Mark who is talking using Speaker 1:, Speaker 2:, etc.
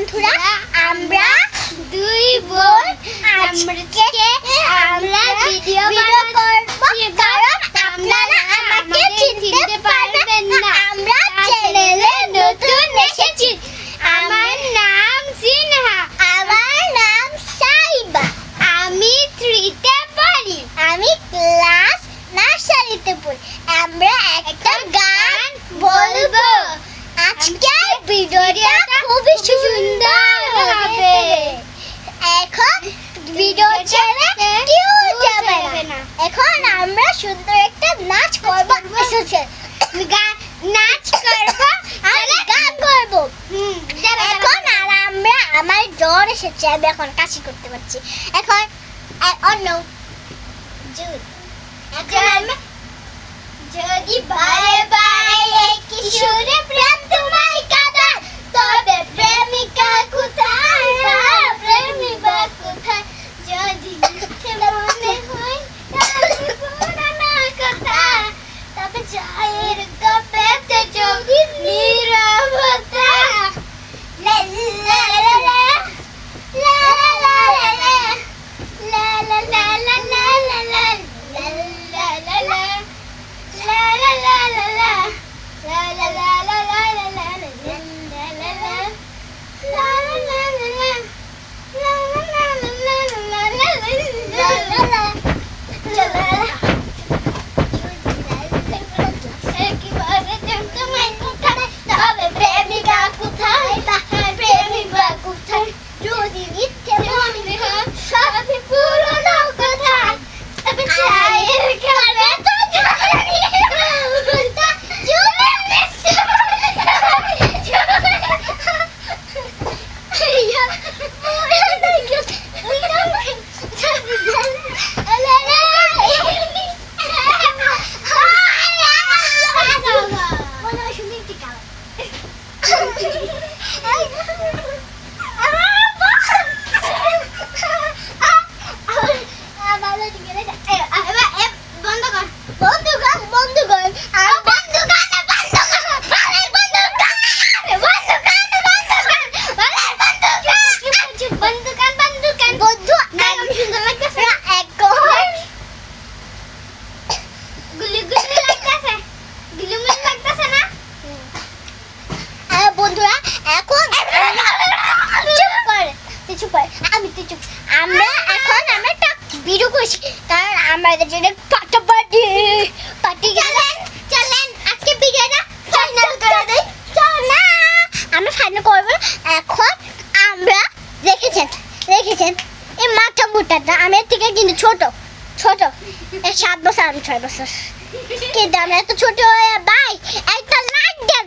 Speaker 1: বন্ধুরা, আমরা দুই বোন আজকে আমরা ভিডিও করব, কারণ আপনারা আমাকে চিনতে পারবেন না। আমরা চ্যানেলে নতুন এসেছি। আমার নাম সিনহা। আমার নাম সাইবা। আমি 3 তে পড়ি। আমি ক্লাস নার্সারিতে পড়ি। আমরা একটা গান বলবো। আজকে ভিডিওটা খুবই সুন্দর হবে। এখন ভিডিও ছেড়ে কেউ যাবে না। এখন আমরা সুন্দর একটা নাচ করব। নাচ করব আর গান করব। এখন আর আমরা আমার জ্বর এসেছে, আমি এখন কাশি করতে পারছি। এখন অন্য যদি বারে বারে একই সুরে প্রেম তোমায় কাঁদায়, তবে প্রেমিকা কোথায়? প্রেমিকা কোথায়? যদি মিথ্যে মনে হয় তবে পুরানো কথা, তবে চায়ের কাপেতে যোগী নীরবতা। লা লা লা লা লা লা লা লা লা লা লা লা লা লা লা লা লা। La la la la la la la la la la la la la la la la বন্ধুরা, এখন আমরা একটা ভিডিও করছি, কারণ আমাদের জন্য পার্টি চলেন আজকে ভিডিওটা ফাইনাল করে দেই। চল না, আমরা ফাইনাল করব। এখন আমরা দেখেছেন এই মাথা মুটাটা আমি এর থেকে কিন্তু ছোট 7 বছর, আমি 6 বছর, কিন্তু আমরা এত ছোট হয়ে ভাই একটা লাইক দেন।